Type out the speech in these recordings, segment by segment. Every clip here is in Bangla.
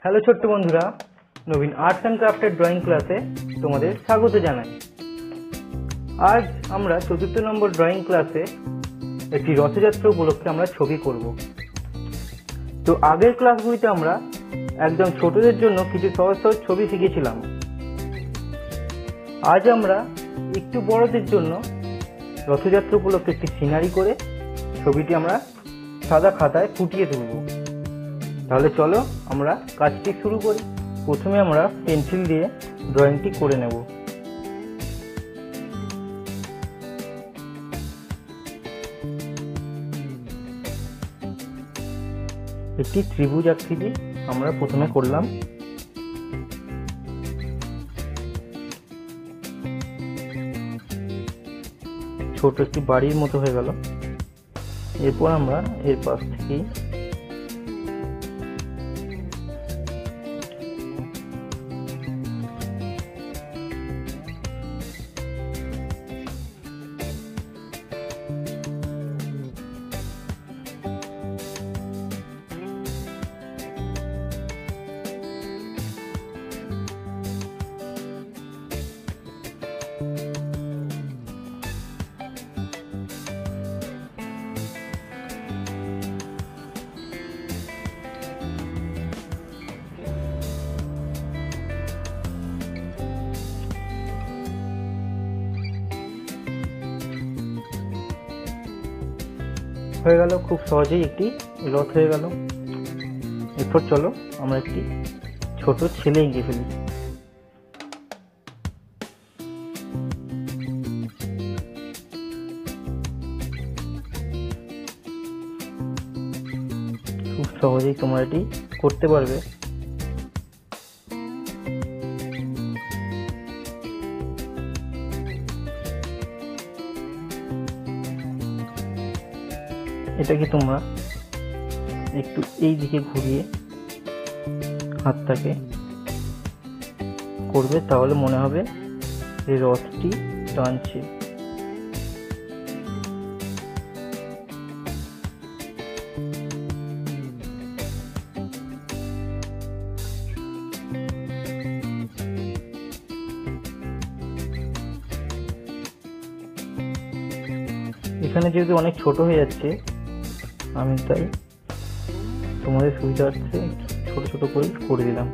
হ্যালো ছোট্ট বন্ধুরা, নবীন আর্টস অ্যান্ড ক্রাফটের ড্রয়িং ক্লাসে তোমাদের স্বাগত জানাই। আজ আমরা ৪র্থ নম্বর ড্রয়িং ক্লাসে একটি রথযাত্রা উপলক্ষে আমরা ছবি করব। তো আগের ক্লাসগুলিতে আমরা একদম ছোটদের জন্য কিছু সহজ সহজ ছবি শিখেছিলাম। আজ আমরা একটু বড়দের জন্য রথযাত্রা উপলক্ষে একটি সিনারি করে ছবিটি আমরা সাদা খাতায় ফুটিয়ে তুলব। তাহলে চলো আমরা কাজটি শুরু করি। প্রথমে আমরা পেন্সিল দিয়ে ড্রয়িংটি করে নেব। একটি ত্রিভুজ আকৃতি আমরা প্রথমে করলাম। ছোট একটি বাড়ির মতো হয়ে গেল। এরপর আমরা এর পাশ থেকেই হয়ে গেল। খুব সহজেই একটি রথ হয়ে গেল। এরপর চলো আমরা একটি ছোট ছেলে এঁকে ফেলি। খুব সহজেই তোমরা এটি করতে পারবে। এটাকে তোমরা একটু এই দিকে ঘুরিয়ে হাতটাকে করবে, তাহলে মনে হবে এই রথটি টানছে। এখানে যেহেতু অনেক ছোট হয়ে যাচ্ছে, আমি তাই তোমাদের সুবিধার্থে ছোট ছোট করে দিলাম।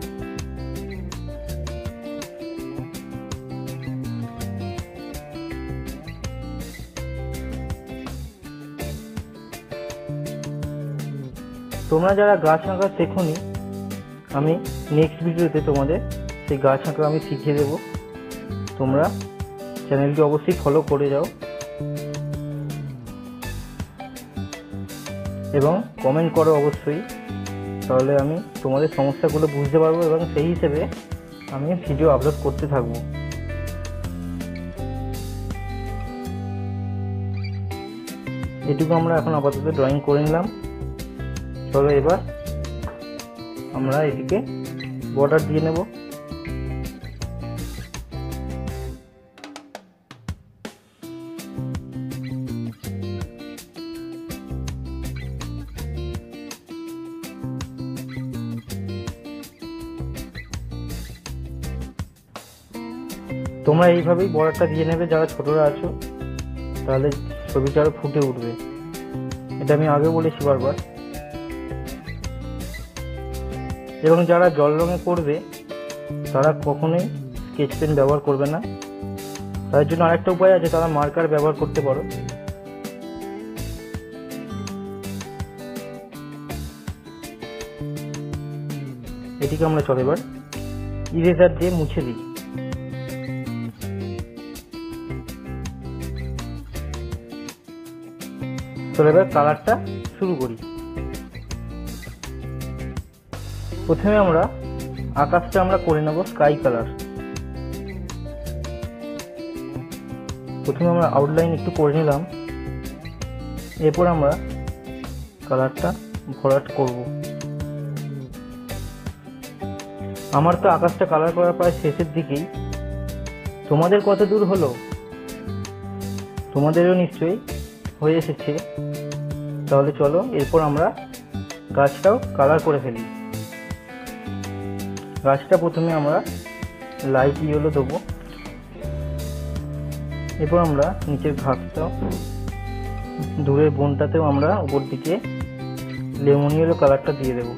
তোমরা যারা গাছ আঁকা শেখোনি, আমি নেক্সট ভিডিওতে তোমাদের সেই গাছ আঁকা আমি শিখিয়ে দেব। তোমরা চ্যানেলটি অবশ্যই ফলো করে যাও এবং কমেন্ট করো অবশ্যই, তাহলে আমি তোমাদের সমস্যাগুলো বুঝতে পারবো এবং সেই হিসেবে আমি ভিডিও আপলোড করতে থাকবো। এটুকু আমরা এখন আপাতত ড্রয়িং করে নিলাম। চলো এবার আমরা এটিকে বর্ডার দিয়ে নেব। তোমরা এইভাবেই বর্ডারটা দিয়ে নেবে যারা ছোটরা আছো, তাহলে ছবিটা আরো ফুটে উঠবে। এটা আমি আগে বলেছি বারবার। এবং যারা জল রঙে করবে তারা কখনোই স্কেচ পেন ব্যবহার করবে না। তার জন্য আরেকটা উপায় আছে, তারা মার্কার ব্যবহার করতে পারো। এটিকে আমরা চলো এবার ইরেজার দিয়ে মুছে দিই। চলো এবার কালারটা শুরু করি। প্রথমে আমরা আকাশটা আমরা করে নেব স্কাই কালার। প্রথমে আমরা আউটলাইন একটু করে নিলাম, এরপর আমরা কালারটা ভরাট করব। আমার তো আকাশটা কালার করার প্রায় শেষের দিকেই। তোমাদের কত দূর হলো? তোমাদেরও নিশ্চয়ই হয়ে এসেছে। তাহলে চলো এরপর আমরা গাছটাও কালার করে ফেলি। গাছটা প্রথমে আমরা লাইট ইয়েলো দেবো, এরপর আমরা নিচের ঘাসটাও দূরের বনটাতেও আমরা উপর দিকে লেমন ইয়েলো কালারটা দিয়ে দেবো।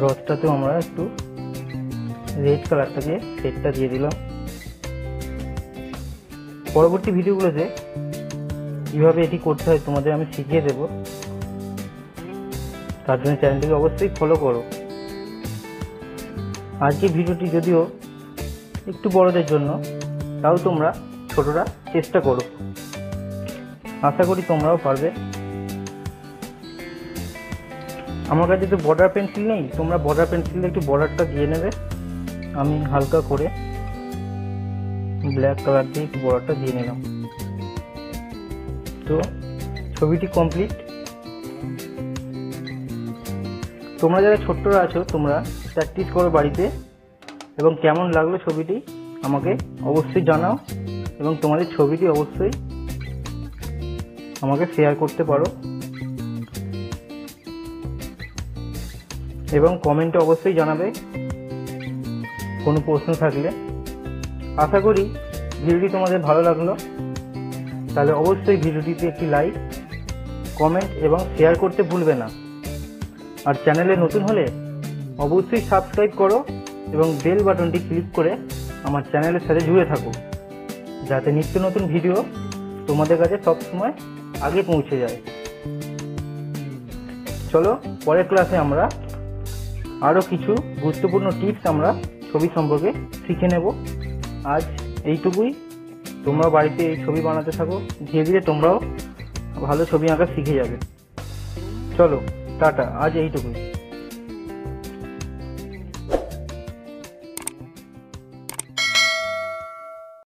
রথটাতেও আমরা একটু রেড কালারটাকে শেডটা দিয়ে দিলাম। পরবর্তী ভিডিওগুলোতে কিভাবে এটি করতে হয় তোমাদের আমি শিখিয়ে দেব, তার জন্য চ্যানেলটিকে অবশ্যই ফলো করো। আজকের ভিডিওটি যদিও একটু বড়দের জন্য, তাও তোমরা ছোটরা চেষ্টা করো, আশা করি তোমরাও পারবে। আমার কাছে তো বর্ডার পেন্সিল নেই, তোমরা বর্ডার পেন্সিল দিয়ে একটু বর্ডারটা দিয়ে নেবে। আমি হালকা করে ব্ল্যাক কালার দিয়ে একটু বর্ডারটা দিয়ে নিলাম। তো ছবিটি কমপ্লিট। তোমরা যারা ছোট্টরা আছো তোমরা প্র্যাকটিস করো বাড়িতে, এবং কেমন লাগলো ছবিটি আমাকে অবশ্যই জানাও, এবং তোমাদের ছবিটি অবশ্যই আমাকে শেয়ার করতে পারো, এবং কমেন্টে অবশ্যই জানাবে কোনো প্রশ্ন থাকলে। আশা করি ভিডিওটি তোমাদের ভালো লাগলো, তাহলে অবশ্যই ভিডিওটিতে একটি লাইক, কমেন্ট এবং শেয়ার করতে ভুলবে না। আর চ্যানেলে নতুন হলে অবশ্যই সাবস্ক্রাইব করো এবং বেল বাটনটি ক্লিক করে আমার চ্যানেলের সাথে জুড়ে থাকো, যাতে নিত্য নতুন ভিডিও তোমাদের কাছে সবসময় আগে পৌঁছে যায়। চলো পরের ক্লাসে আমরা আরও কিছু গুরুত্বপূর্ণ টিপস আমরা ছবি সম্পর্কে শিখে নেব। আজ এইটুকুই। তোমরা বাড়িতে এই ছবি বানাতে থাকো, ধীরে ধীরে তোমরাও ভালো ছবি আঁকা শিখে যাবে। চলো টাটা, আজ এইটুকুই।